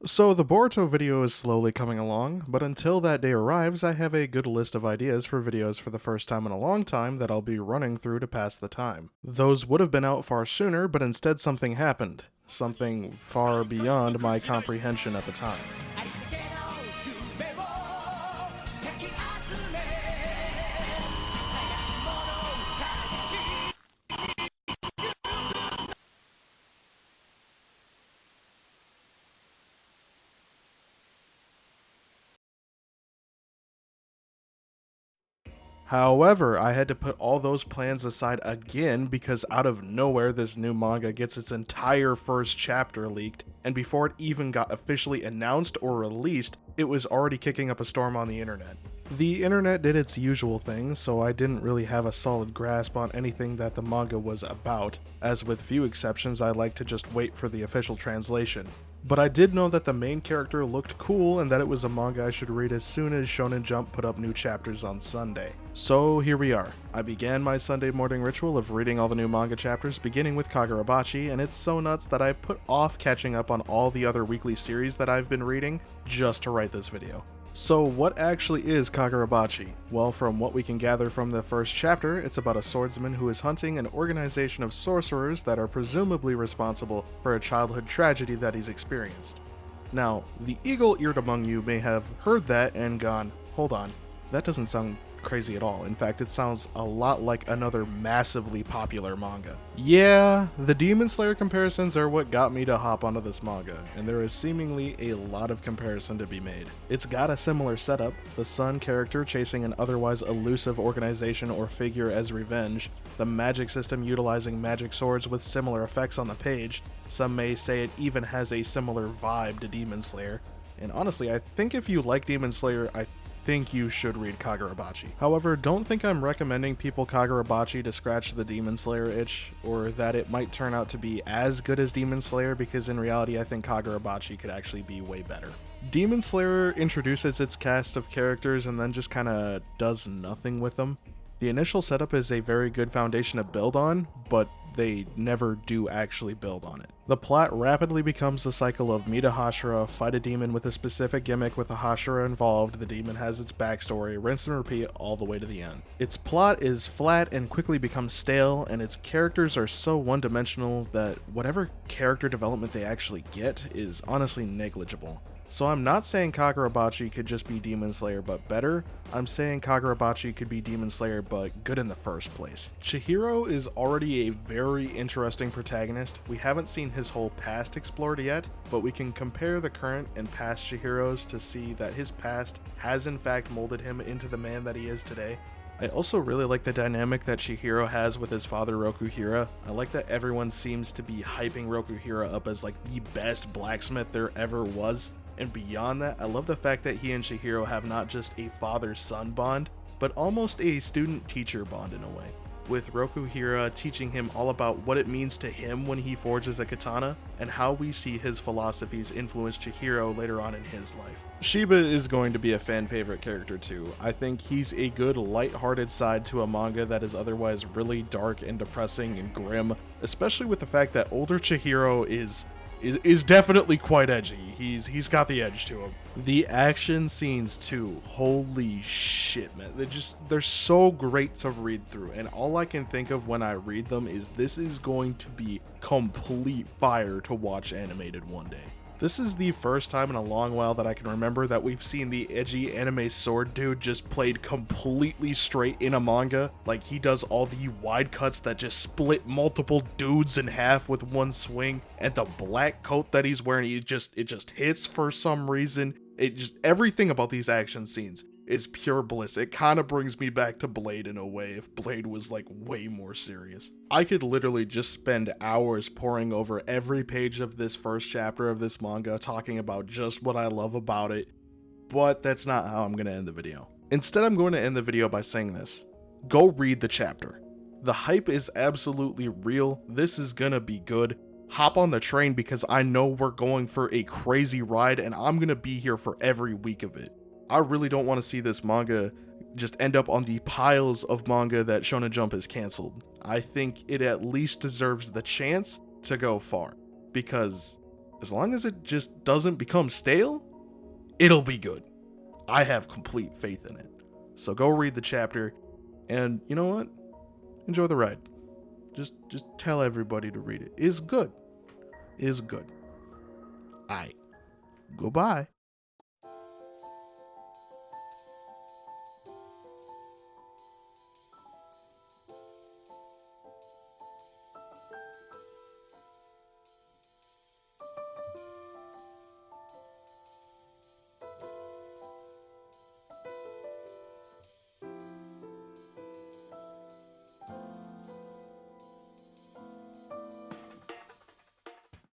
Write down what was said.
So the Boruto video is slowly coming along, but until that day arrives, I have a good list of ideas for videos for the first time in a long time that I'll be running through to pass the time. Those would have been out far sooner, but instead something happened. Something far beyond my comprehension at the time. However, I had to put all those plans aside again because out of nowhere this new manga gets its entire first chapter leaked, and before it even got officially announced or released, it was already kicking up a storm on the internet. The internet did its usual thing, so I didn't really have a solid grasp on anything that the manga was about, as with few exceptions I like to just wait for the official translation. But I did know that the main character looked cool and that it was a manga I should read as soon as Shonen Jump put up new chapters on Sunday. So here we are. I began my Sunday morning ritual of reading all the new manga chapters, beginning with Kagurabachi, and it's so nuts that I put off catching up on all the other weekly series that I've been reading just to write this video. So what actually is Kagurabachi? Well, from what we can gather from the first chapter, it's about a swordsman who is hunting an organization of sorcerers that are presumably responsible for a childhood tragedy that he's experienced. Now, the eagle-eared among you may have heard that and gone, hold on, that doesn't sound crazy at all. In fact, it sounds a lot like another massively popular manga. Yeah, the Demon Slayer comparisons are what got me to hop onto this manga, and there is seemingly a lot of comparison to be made. It's got a similar setup, the Sun character chasing an otherwise elusive organization or figure as revenge, the magic system utilizing magic swords with similar effects on the page. Some may say it even has a similar vibe to Demon Slayer, and honestly, I think if you like Demon Slayer, I think you should read Kagurabachi. However, don't think I'm recommending people Kagurabachi to scratch the Demon Slayer itch, or that it might turn out to be as good as Demon Slayer, because in reality I think Kagurabachi could actually be way better. Demon Slayer introduces its cast of characters and then just kinda does nothing with them. The initial setup is a very good foundation to build on, but they never do actually build on it. The plot rapidly becomes the cycle of meet a Hashira, fight a demon with a specific gimmick with a Hashira involved, the demon has its backstory, rinse and repeat all the way to the end. Its plot is flat and quickly becomes stale, and its characters are so one-dimensional that whatever character development they actually get is honestly negligible. So I'm not saying Kagurabachi could just be Demon Slayer but better, I'm saying Kagurabachi could be Demon Slayer but good in the first place. Chihiro is already a very interesting protagonist. We haven't seen his whole past explored yet, but we can compare the current and past Chihiros to see that his past has in fact molded him into the man that he is today. I also really like the dynamic that Chihiro has with his father Rokuhira. I like that everyone seems to be hyping Rokuhira up as like the best blacksmith there ever was. And beyond that, I love the fact that he and Chihiro have not just a father-son bond, but almost a student-teacher bond in a way, with Rokuhira teaching him all about what it means to him when he forges a katana, and how we see his philosophies influence Chihiro later on in his life. Shiba is going to be a fan favorite character too. I think he's a good light-hearted side to a manga that is otherwise really dark and depressing and grim, especially with the fact that older Chihiro is definitely quite edgy. He's got the edge to him. The action scenes too, holy shit, man. They're so great to read through, and all I can think of when I read them is this is going to be complete fire to watch animated one day. This is the first time in a long while that I can remember that we've seen the edgy anime sword dude just played completely straight in a manga. Like, he does all the wide cuts that just split multiple dudes in half with one swing, and the black coat that he's wearing, it just hits for some reason. Everything about these action scenes is pure bliss. It kind of brings me back to Blade in a way, if Blade was like way more serious. I could literally just spend hours poring over every page of this first chapter of this manga, talking about just what I love about it, but that's not how I'm going to end the video. Instead, I'm going to end the video by saying this. Go read the chapter. The hype is absolutely real. This is going to be good. Hop on the train because I know we're going for a crazy ride, and I'm going to be here for every week of it. I really don't want to see this manga just end up on the piles of manga that Shonen Jump has canceled. I think it at least deserves the chance to go far, because as long as it just doesn't become stale, it'll be good. I have complete faith in it. So go read the chapter, and you know what? Enjoy the ride. Just tell everybody to read it. It's good. It's good. Aight. Goodbye.